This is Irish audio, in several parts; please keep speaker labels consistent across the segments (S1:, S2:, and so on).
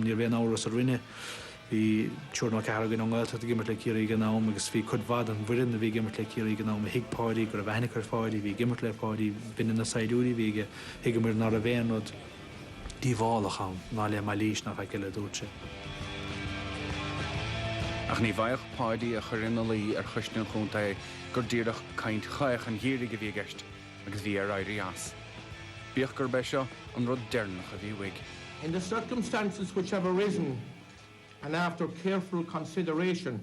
S1: Níor bhéan áras a rinne, hí teúrna ceithre gan angáilta gimmert le círaí gan nám, agus bhí chudmhad an bhuireann bhí gimmert le círaí gan nám a hiagpáidí gur a bheithnicir fáidí, bhí gimmert le fáidí, bin na saidúí bhí hiigimir nar a bhéan od díomhálach an ná le mai lís nach le dúirte.
S2: Ach ní bhaich páidí a chuir ina lí ar chuisneán chunta gur díreach caint chaich an hírí go bhí gceist agus bhí ar éirí as. Bíoch gur beiso an rud dearnach a bhí uig.
S3: In the circumstances which have arisen, and after careful consideration,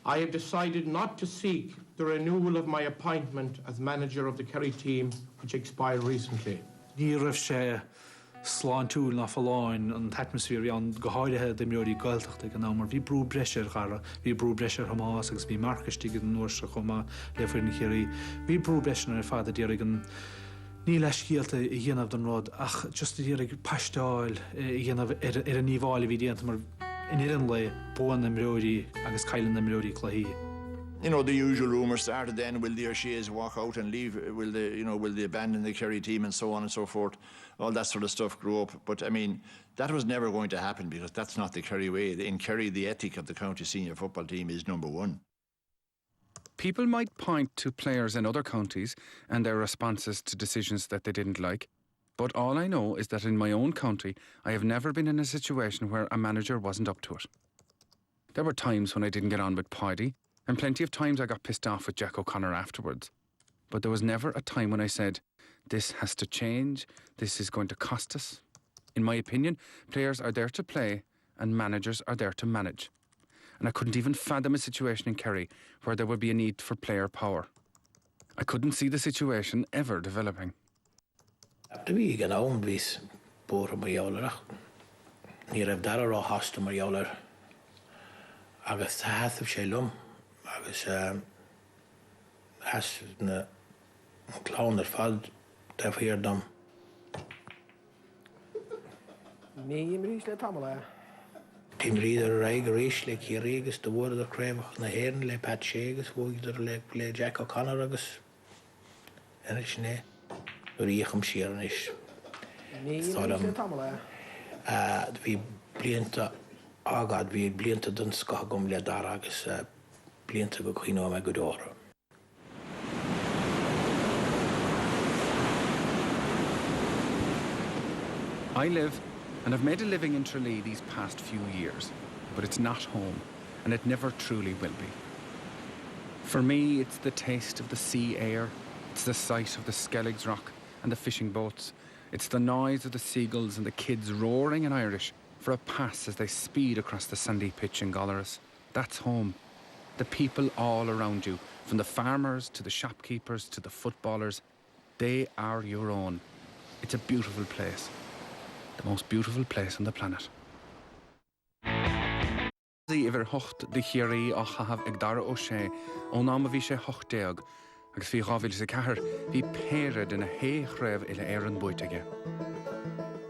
S3: I have decided not to seek the renewal of my appointment as manager of the Kerry team, which expired recently.
S1: Ní raibh sé sláán túil na fáin an atmosfér an go háirithe de miorí gailteachta gan ná mar bhí brú breisir chara, bhí brú breisir Hamas agus bhí marcastí go an nuairse chumá le faoin na chéirí. Bhí brú breisir ar fada díar an ní leis cíalta i dhéanamh don rád ach just a díar paistáil i dhéanamh ar a níomháil bhí déanta mar in ian le bóin na mróirí agus caiileann na mróirí chluí.
S4: You know, the usual rumours started then, will the O'Shea's walk out and leave, will they abandon the Kerry team and so on and so forth. All that sort of stuff grew up. But I mean, that was never going to happen because that's not the Kerry way. In Kerry, the ethic of the county senior football team is number one.
S2: People might point to players in other counties and their responses to decisions that they didn't like. But all I know is that in my own county, I have never been in a situation where a manager wasn't up to it. There were times when I didn't get on with Paddy, and plenty of times I got pissed off with Jack O'Connor afterwards. But there was never a time when I said, this has to change, this is going to cost us. In my opinion, players are there to play and managers are there to manage. And I couldn't even fathom a situation in Kerry where there would be a need for player power. I couldn't see the situation ever developing.
S5: After we get on with both my yowler, near a Darragh host my yowler, I guess the half of Shalom. Agus has na clown ar fad def hir dom.
S6: Ní imrís le tamala.
S5: Tím ríidir raig ríis le círí agus do bhór ar craibh na héan le Pat sé agus bhóidir le Jack O'Connor agus ena sné ríocham siar is.
S6: Ní imrís le tamala.
S5: Bhí blianta agad bhí blianta don scagum le Darragh agus blianta go chuinó me go dóra.
S2: I live and have made a living in Tralee these past few years, but it's not home, and it never truly will be. For me, it's the taste of the sea air, it's the sight of the Skelligs Rock and the fishing boats, it's the noise of the seagulls and the kids roaring in Irish for a pass as they speed across the sandy pitch in Galleras. That's home. The people all around you, from the farmers to the shopkeepers to the footballers, they are your own. It's a beautiful place. The most beautiful place on the planet. Iver hocht de chéirí ó chahabh ag Darragh ó sé, ó ná a bhí sé hocht déag, agus bhí gábhil sa cethir, bhí péad ina héchraibh ile ar an buitige.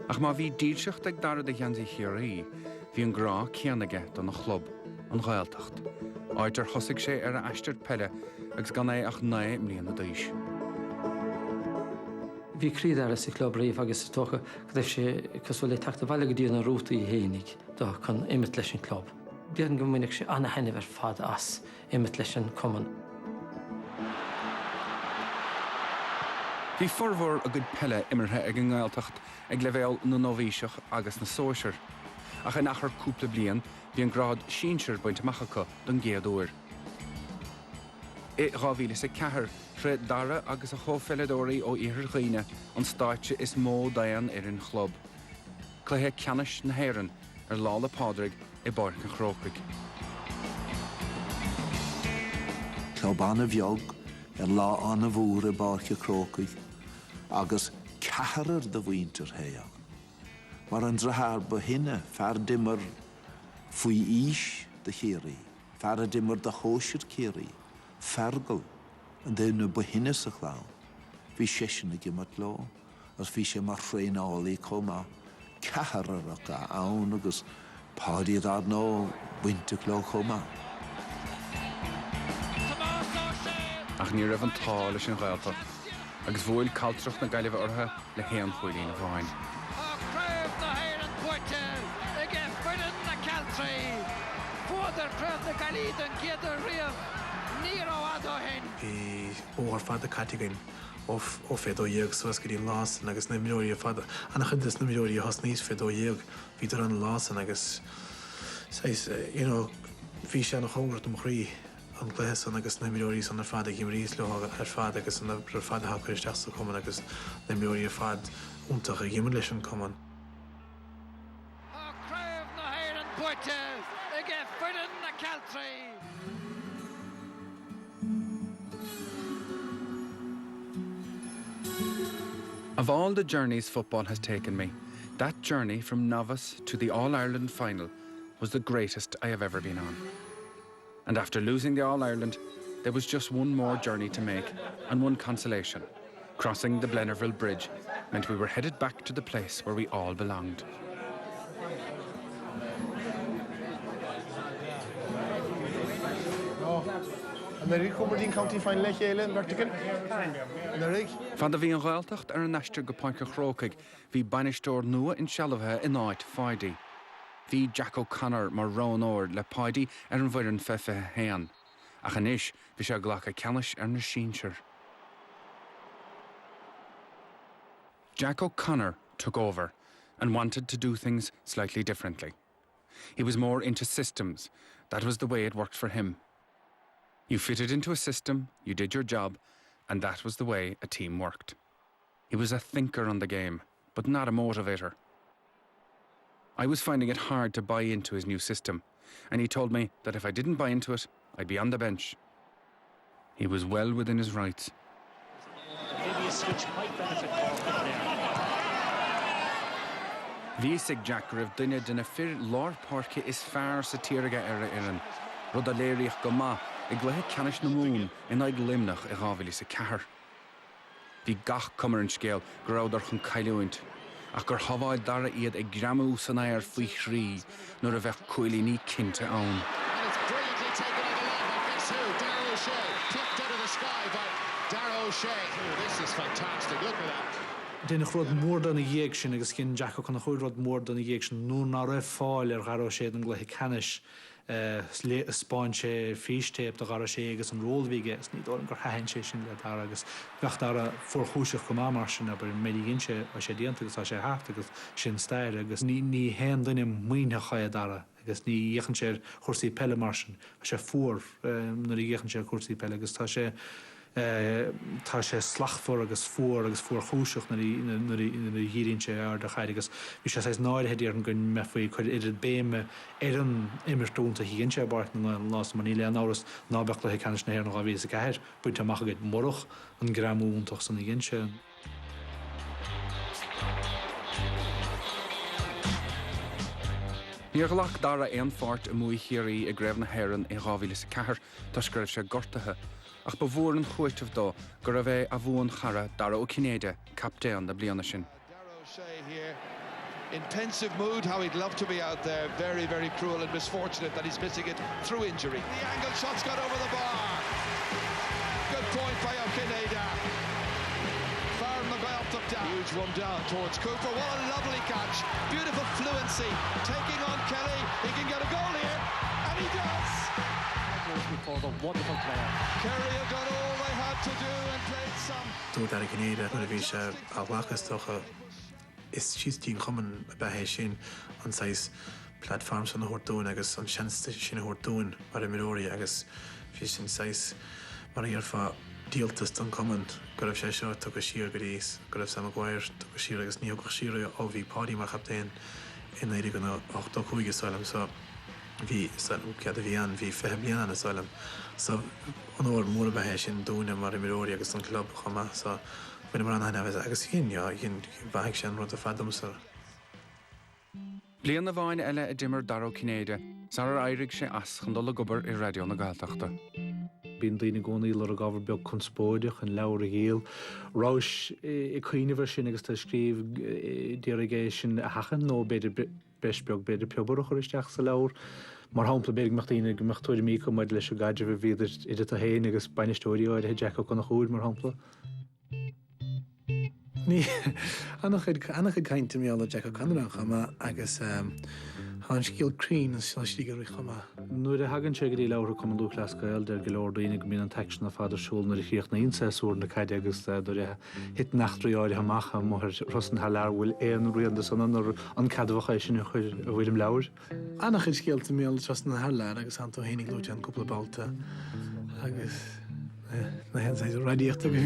S2: Ach má bhí díseacht ag Darragh de cheansaí chéirí, bhí an grá ceannaige don na chlub, an ghailtacht. Áidir thosaigh sé ar a aisteart pelle, agus gan é ach 9 mbliana d'aois.
S7: Bhí críd ar sa club riomh agus tócha go raibh sé cos bhfuil le teachta bhaile go dtíonna rútaí hénig do chun imit leis an club. Bíann go minic sé anna henne ar fad as imit leis an cumann.
S2: Bhí formhór a gcuid pelle imirthe ag an ghailtacht ag le bhéal na nómhíseach agus na sóisiir. Ach in achar cúpla bliain, bhí an grád sínsir baint machacha don géad uair. I 2004, tre Darragh agus a chófeladóirí ó Iarr Dhaoine an stáitse is mó dayan ar an chlub. Cluthe ceannis na héireann ar lála pádraig I Barc an Chrócaig.
S8: Club anna bheog ar lá anna bhúr I Barc an Chrócaig agus ceathar de bhaintear héag. Mar an ddrathar ba hinne fear dimmer faoi ís de chéirí, fear dimmer de hóisiir chéirí, fergal an dhéanú ba hinne sa chlán. Bhí séisina gimat lá, as bhí sé mar chréineálaí comá, ceathar a ann agus Paddy ar nó bhainte cló comá.
S2: Ach ní raibh an tá leis an ghailta, agus bhfuil caltrach na gaiileh ortha le héan chuilín a bháin.
S9: Craibh na héireann buite fuirin na Caltry. Further crowd the Galid and Gather Ríoch. Nero Ado hen.
S10: Bhí óhar fada caitigain ó féadó dhéag suas go dtí lásan agus na miúirí fada. Anna chudas na miúirí has níos féadó dhéag bhí ar an lásan agus bhí sé nach chógrat am chrí an glésan agus na miúirí san ar fada gim rís le ar fada agus an ar fada ha chuisteach sa cuman agus na miúirí fad úntaach a gimar leis an cuman.
S9: Craibh na Héireann Poite ige fuirin na Caltry.
S2: Of all the journeys football has taken me, that journey from novice to the All-Ireland final was the greatest I have ever been on. And after losing the All-Ireland, there was just one more journey to make and one consolation. Crossing the Blennerville Bridge meant we were headed back to the place where we all belonged.
S11: Amerig kommer din county final le chéile an Vertican. Amerig.
S2: Fan da bhí an ghailtacht ar an neiste go páince chrócaig, bhí bainisteoir nua in Shellavhe in áit Fáidí. Bhí Jack O'Connor mar Rónóir le Páidí ar an bhaireann fethe héan. Ach anis, bhí sé ghlacha ceannis ar na sínsir. Jack O'Connor took over and wanted to do things slightly differently. He was more into systems. That was the way it worked for him. You fitted into a system, you did your job, and that was the way a team worked. He was a thinker on the game, but not a motivator. I was finding it hard to buy into his new system, and he told me that if I didn't buy into it, I'd be on the bench. He was well within his rights.
S12: Maybe a switch might benefit Cork there.
S2: Bhísigh Jack raibh duine duna fir Lord Páirce is fearr sa tíreaga ar iran. Rud a léiríoch go maith I gluthe ceannis na mún in ag limnach I ghabhfaí sa cehar. Bhí gach cumar an scéal go raibh chun caiiliúint, ach gur habháil Darragh iad ag gramú san air faoi chrí nuair a bheith cuailí ní cinnte ann.
S13: And it's brilliantly taken on the line by guess who? Darragh O'Shea, plucked out of the sky by Darragh O'Shea. Oh, this is fantastic, look at that.
S1: Déine rud mór don na dhéag sin agus cin Jack chuna chuid rud mór don na dhéag sin nó ná raibh fáil ar Darragh O'Shea an gluthe ceannis Spáin sé fístéip do Darragh O'Shea agus an rólmhíige is ní dóim gur hain sé sin le Darragh agus gach Darragh forchúiseach go mar sin aber médigin sé a sé díanta agus a sé hácht agus sin stair agus ní hen duine muoine chaid Darragh agus ní dhéchann sé chursaí pelle mar sin a sé fuór nar í dhéchann sé chursaí pelle agus tá sé slachfór agus fuór chúiseach na dhíríonn sé ar de chaid agus bhí sé sais náidthe ar an gunn me faoi chuid idir béime ar an imirtúnta híonn sé bart na lás maní le áras nábeach le ceannis na hhéir nach a bhí a gaiir, buint amach go morach an gramúntaach san híonn sé.
S2: Níor ghlach Darragh éon fort I mui chéirí I gréibh na hÉireann I ghabhfaí sa cehar tá scriibh sé gortathe. Ach ba bhór an chuirteh dó gur a bheith a bhuan chara Darragh Ó Cinéide captéan na bliana sin.
S14: Darragh O'Shea here, in pensive mood, how he'd love to be out there. Very, very cruel and misfortunate that he's missing it through injury. The angle shot's got over the bar. Good point by O'Cinéide. Farm McGuire up down. Huge run down towards Cooper. What a lovely catch. Beautiful fluency. Taking on Kelly. He can get a goal here. And he does.
S12: Before the wonderful player.
S14: Kerry have done all they had to do and played some.
S10: Dú Darragh Cinéide nuair a bhí sé a bhlachas tucha is sios tín chuman a bheith sin an sais platform san na húirtún agus an seansta sin na húirtún mar a miróí agus bhí sin sais mar ar fá díaltas don cuman go raibh sé seo tu go siar go dtíos go raibh Sam Maguire tu go siar agus níl go siar ó bhí pádí mar chaptéin in éidir go 8 chuige sálam so bhí cead a bhí an bhí fethe bliana na sálam so an óir mór a bheith sin dúna mar a miróí agus an club chuma so bhfuil mar an haineh agus chin bhaigh sin rud a fadamsar.
S2: Blian na bháin eile a dimmer Darragh Ó Cinéide, sa ar éirigh sé as chun dul gobar I radio na Gaeltachta.
S1: Bín daoine gcónaí le a gabhar beag chun spóideach an leabhar a ghéal. Rás I chuoinehar sin agus tá scríomh dearagé sin a hachan nó beidir beisbeag beidir peobarach ar isteach sa leabhar. Mar hámpla beag meachtaíine go meachtóirí mí go muid leis a gaidir bh bhíidir idir a héin agus bainistóirí áid Jack chun na chúid mar hámpla.
S10: Ní annach chud cainte méall Jack O'Connor chama agus há scíal crín slígur chama.
S1: Nuair a hagann sé go dtí leabhar cum dú clascail de go leir daoine go míon an teach na fáidir súil na chríoch na insaúr na caiide agus do hit nachtraáide haachcha mar Rosan leir bhfuil éon rion san an cadmhacha sin chuir a bhfuilm leabhar.
S10: Annach chud scéalta méall tras na leir agus an hénig lúte an cúpla balta agus na hen radíochtta go.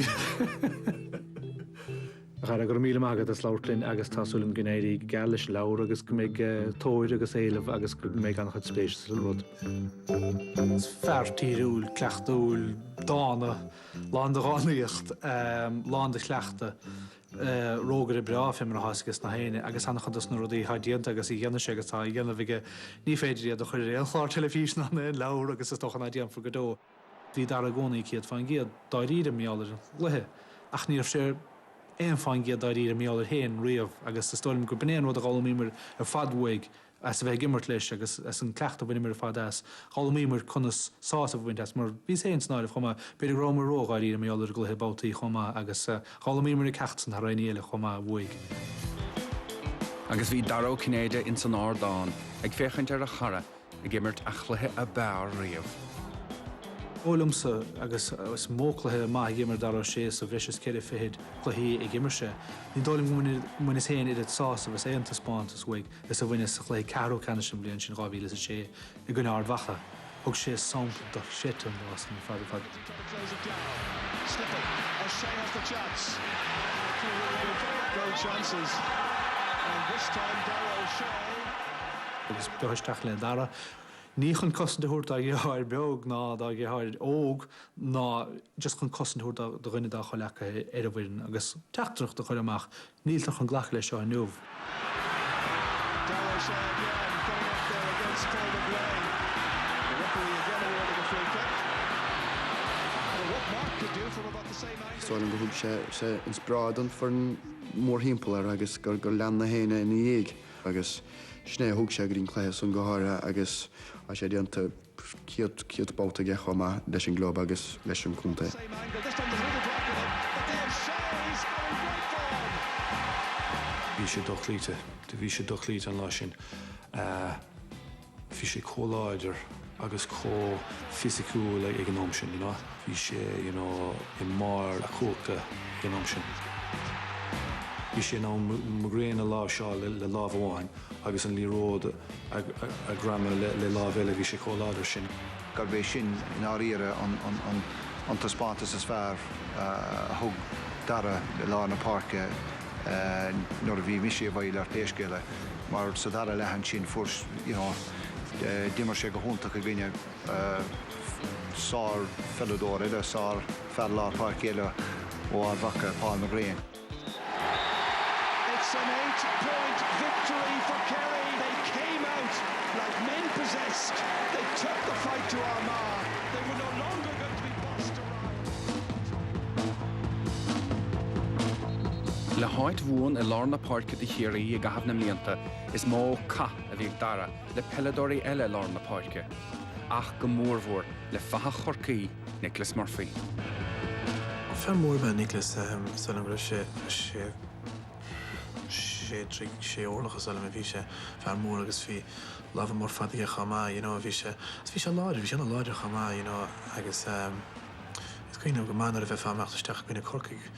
S1: Gar gur míle agad as láirlinn agus tasúlim gnéirí geis leir agus go méid tóir agus éileh agus go méid an chud spéis rud. Fertíúil, cleachtaúil, dána, lánaáíocht, lána chleachta, rógur i bra fé mar hasgus na héine, agus anna chudas na rudí haidíanta agus í dhéana sé agus tá dhéana bhige ní féidir a chuir réalláir telefís na leir agus is tochan dhéan fu godó. Bhí Darragh céad fan géad dáíre méallir lethe ach níor sé éon fáin géad daíre méallir héin riamh agus stoilm go benéan rud a gálamímar ar fadhuaig as bheith gimmart leis agus as an cleachta bhuiimar fad as. Gálamímar chunas sása bhaint as mar bhí sé snáir chuma beidir rámar rógáíre méallir gluthe bátaí chuma agus gálamímar i ceachtan a réile chuma bhuaig.
S2: Agus bhí Darragh cinéide in san ádáin ag féchaint ar a chara a gimmart a chluthe a bear riamh.
S1: Ólamsa agus móclathe má gimmar Darragh sé sa bhreis ceir féid chluhí i gimmar sé. Ní dólim muine héin iad sása bheits éanta spáintas bhuaig is a bhaine sa chlé carú canna sin blion sin gáhíle sé i gine ardhacha. Thug sé sampla do sétan was an fad fad. Agus behisteach le Darragh. Ní chun cosanúirt a gheáir beag ná a gheáir óg ná just chun cosanúirt do rinne dá cholecha ar a bhhuiin agus teachtarach do chuir amach níl chun ghlach lei seo nuamh.
S15: Stáilm go thug sé insprádan for mór hímpel agus gur lean na héine in dhéag agus sné thug sé gurín chléas an gothra agus a sé dieanta ciad báta gecha má leis an glob agus leis an cúnta.
S16: Bhí sé dochlíte, de bhí sé dochlíte an lá sin. Bhí sé cóláidir agus có fisiciúil ag an am sin, bhí sé i mar a chóca an am sin. Bhí sé ná mgréan a lá seo le lábháin agus an líród a grama le lábhéile bhí sé cóláidir sin.
S17: Gur bhéh sin in áíire an taspátas is fearr thug Darragh le lá na páirce nuair a bhí misí a bhaile ar téiscéile, mar sa Darragh lehan sin furs dimar sé go húntaach a gine sár felladóir ile sár fel lá páircéile ó bhacha Paul McGrain.
S14: It's an 8-point victory for Kerry. They came out like men possessed. They took the fight to Armagh. They were no longer going to be bossed around.
S2: Le háit bhuain I lár na páirce de chéirí a gahab na mlíonta is mó ca a bhíh Darragh le peladóirí eile lár na páirce. Ach go mórmhór le fatha chorcaí Nicholas Murphy.
S10: Fe mór ben Nicholas san go sé orlachas a bhí sé fear mór agus bhí láh mór fadaí a chamá, bhí sé láidir, bhí sé an láidir chamá, agus cuoine go mánar a bheith fáachtasteach gine corcaigh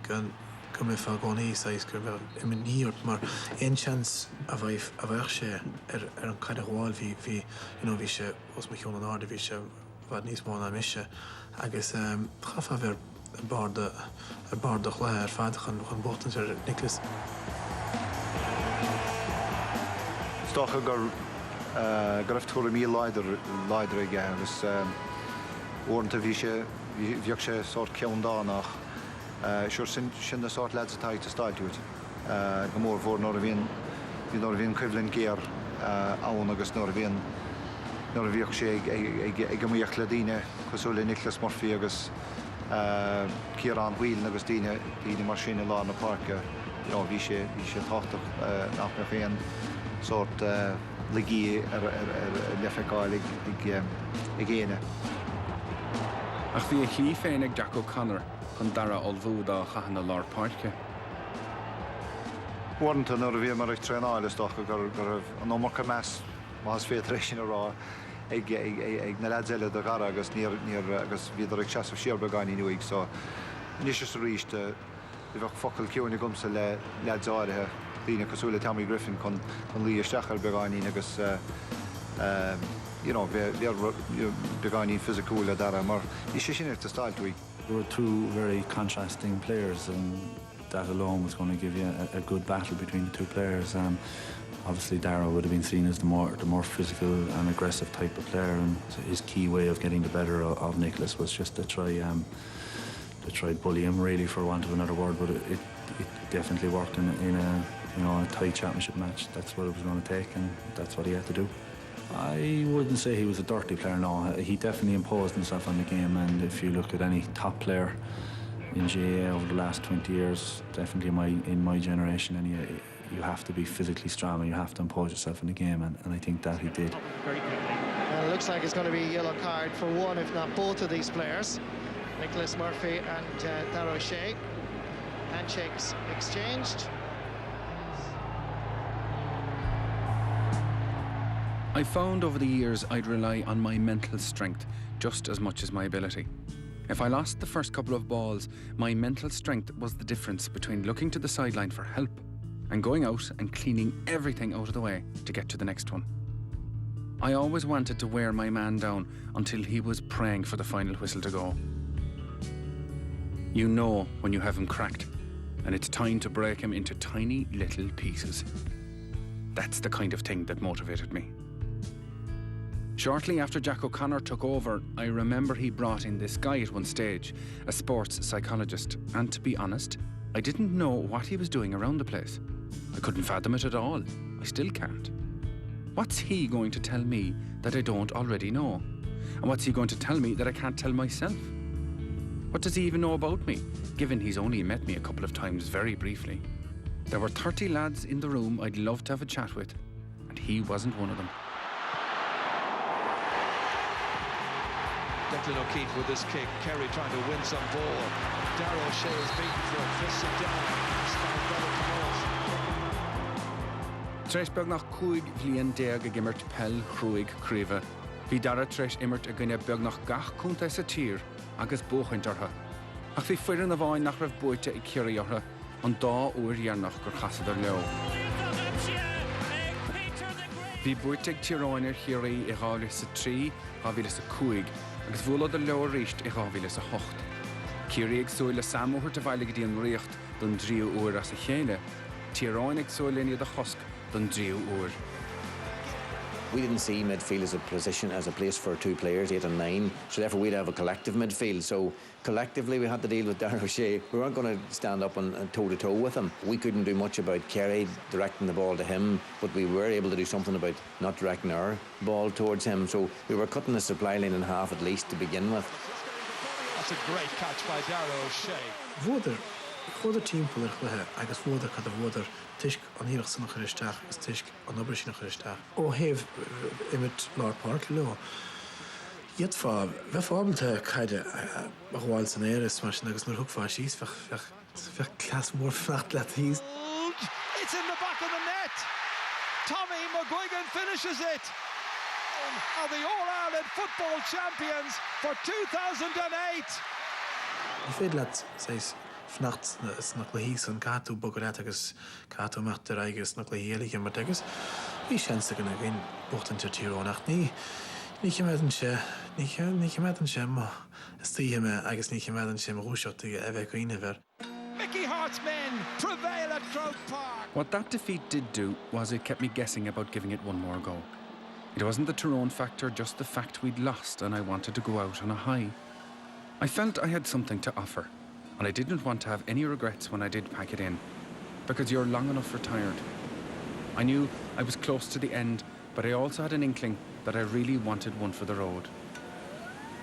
S10: go mé fá gáí gur bheith im níort mar ein chans a bheith sé ar an caiide gháil bhí sé os me an áda bhí sé bhd níos mána miise agus chafa bhar a barda chléir fáidechan chun botan ar Nicholas.
S17: Stocha gur raibh túra mí leidir aige agus orintanta bhíoh sé sort ceanndánach seir sin na sort leid atá a stáidúid. Go mór bhór nóir a bhíon cuimhlinn géar ann agus nóir a bhíoh sé ag gomíocht le daine cosúla Nicholas Murphy agus Ciarán Whelan agus daine mar sin i lá na páirce. Bhí sé táchtach nach na féin sort ligí ar lefeáil ag géine.
S2: Ach bhí a chlí féin ag Jack O'Connor chun Darragh olbhúd a chachan na lár páirce.
S17: Warnta nar bhí mar ag trénáil stoch gur an nómarcha meas más fééis sin rá ag na leile de gar agus agus bhíidir ag seaamh siar beáí nuig so níos is ríiste I bheith focail ceúna gomsa le leadzáirithe lína cosúla Tammy Griffin chun lí isteachar beáí agus beáí fisicúla Darragh mar ní sé sin ta stáiltúig.
S16: There were two very contrasting players, and that alone was going to give you a good battle between the two players. Obviously, Darragh would have been seen as the more physical and aggressive type of player, and his key way of getting the better of Nicholas was just to try bully him, really, for want of another word. But it definitely worked in a tight championship match. That's what it was going to take, and that's what he had to do. I wouldn't say he was a dirty player, no. He definitely imposed himself on the game, and if you look at any top player in GAA over the last 20 years, definitely in my generation, you have to be physically strong and you have to impose yourself in the game, and I think that he did.
S18: Well, it looks like it's going to be a yellow card for one, if not both of these players. Nicholas Murphy and Darragh O'Shea. Handshakes exchanged.
S2: I found over the years I'd rely on my mental strength just as much as my ability. If I lost the first couple of balls, my mental strength was the difference between looking to the sideline for help and going out and cleaning everything out of the way to get to the next one. I always wanted to wear my man down until he was praying for the final whistle to go. You know when you have him cracked, and it's time to break him into tiny little pieces. That's the kind of thing that motivated me. Shortly after Jack O'Connor took over, I remember he brought in this guy at one stage, a sports psychologist, and to be honest, I didn't know what he was doing around the place. I couldn't fathom it at all. I still can't. What's he going to tell me that I don't already know? And what's he going to tell me that I can't tell myself? What does he even know about me, given he's only met me a couple of times very briefly? There were 30 lads in the room I'd love to have a chat with, and he wasn't one of them.
S14: Declan O'Keefe with this kick. Kerry trying to win some ball. Darragh O'Shea is beaten for it. Fists it down.
S2: Treis beg nach cúig bhliain déag a gimmert pell chrúig críomha. Bhí Darragh treis immert a gine beg nach gach cúnta sa tír agus bóchaintartha. Ach bhí fuireann a bháin nach raibh buaite I cíoríortha an dá uair dhearnach gur chasadar leo. Bhí buaite ag tíráinir chiaí I gáile sa 3 gáhíle sa 5 agus bhúlad a leo ríist I gáhíle sa 8. Ciaí ag súil le samóthir de bhaile go dtí an Ríocht don 3 uair as a chéine. Tíráin ag súil líine de chosc don 3 uair.
S19: We didn't see midfield as a position, as a place for two players, 8 and 9. So therefore we'd have a collective midfield. So collectively we had to deal with Darragh O'Shea. We weren't going to stand up and toe-to-toe with him. We couldn't do much about Kerry directing the ball to him, but we were able to do something about not directing our ball towards him. So we were cutting the supply line in half at least to begin with.
S14: That's a great catch by Darragh O'Shea.
S10: Fóidir timppla chluthe agus fóidir cad a bhóidir tuisc an híoch san nach chuiristeach agus tuisc an obair sin nach chuiristeach. Ó héamh imit Lár Park leo. Iad fá, bheith fábalta caide a gháil san éiris mar sin agus nuair thugfá síos bheith clas mór flecht le híos.
S14: It's in the back of the net. Tommy McGuigan finishes it. Are the All-Ireland football champions for 2008.
S10: I féad leat says fnacht nach le híos an catú bogarát agus catú meachtar agus nach le héalaigh mar agus bhí seansa gona gin buchtaintear tírónach ní chemeadan sé má istíime agus ní chemeadan sé mar Ríochta a bheith cuoine bhar.
S14: Mickey Hart's men prevail at Croke Park.
S2: What that defeat did do was it kept me guessing about giving it one more go. It wasn't the Tyrone factor, just the fact we'd lost and I wanted to go out on a high. I felt I had something to offer, and I didn't want to have any regrets when I did pack it in, because you're long enough retired. I knew I was close to the end, but I also had an inkling that I really wanted one for the road.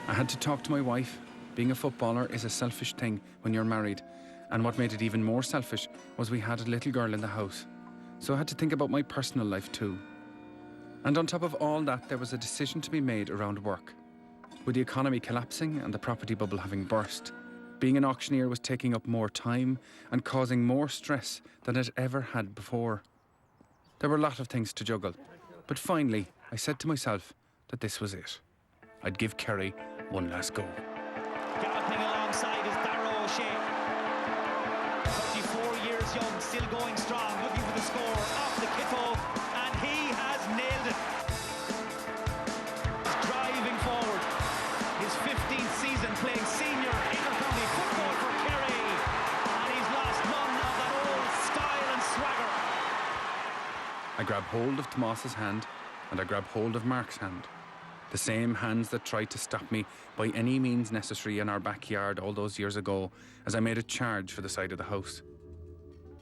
S2: I had to talk to my wife. Being a footballer is a selfish thing when you're married, and what made it even more selfish was we had a little girl in the house, so I had to think about my personal life too. And on top of all that, there was a decision to be made around work. With the economy collapsing and the property bubble having burst, Being an auctioneer was taking up more time and causing more stress than it ever had before. There were a lot of things to juggle, but finally I said to myself that this was it. I'd give Kerry one last go.
S12: Galloping alongside is Darragh O'Shea. 34 years young, still going strong, looking for the score off the kickoff, and he has nailed it. He's driving forward. His 15th season playing senior inter-county football for Kerry, and he's lost none of that old style and swagger.
S2: I grab hold of Tomas's hand and I grab hold of Mark's hand. The same hands that tried to stop me by any means necessary in our backyard all those years ago as I made a charge for the side of the house.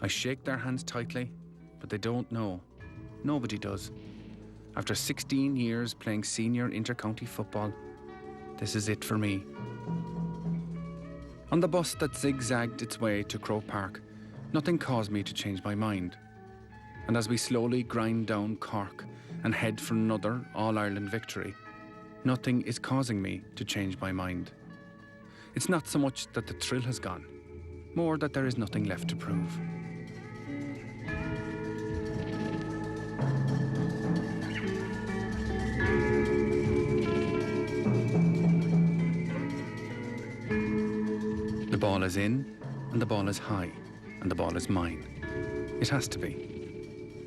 S2: I shake their hands tightly, but they don't know. Nobody does. After 16 years playing senior inter-county football, this is it for me. On the bus that zigzagged its way to Croke Park, nothing caused me to change my mind. And as we slowly grind down Cork and head for another All-Ireland victory, nothing is causing me to change my mind. It's not so much that the thrill has gone, more that there is nothing left to prove. The ball is in, and the ball is high, and the ball is mine. It has to be.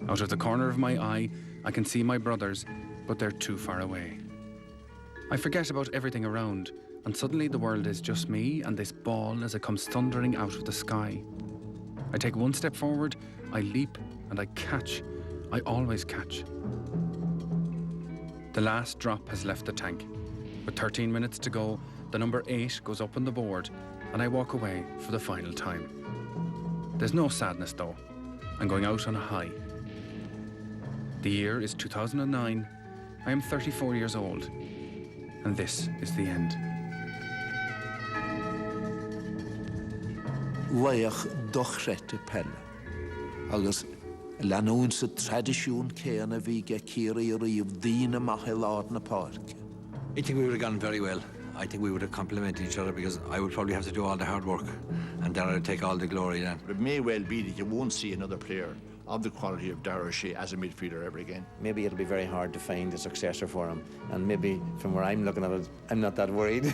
S2: Out of the corner of my eye, I can see my brothers, but they're too far away. I forget about everything around, and suddenly the world is just me and this ball as it comes thundering out of the sky. I take one step forward, I leap, and I catch. I always catch. The last drop has left the tank. With 13 minutes to go, the number 8 goes up on the board, and I walk away for the final time. There's no sadness though. I'm going out on a high. The year is 2009. I am 34 years old. And this is the end.
S8: Leach dochrete pelle. Agus lanún sa tradiisiún céanna bhí ge círa riomh dhína machilad na park.
S20: I think we would have gone very well. I think we would have complemented each other because I would probably have to do all the hard work and Darragh would take all the glory then.
S4: It may well be that you won't see another player of the quality of Darragh O'Shea as a midfielder ever again.
S19: Maybe it'll be very hard to find a successor for him, and maybe from where I'm looking at it, I'm not that worried.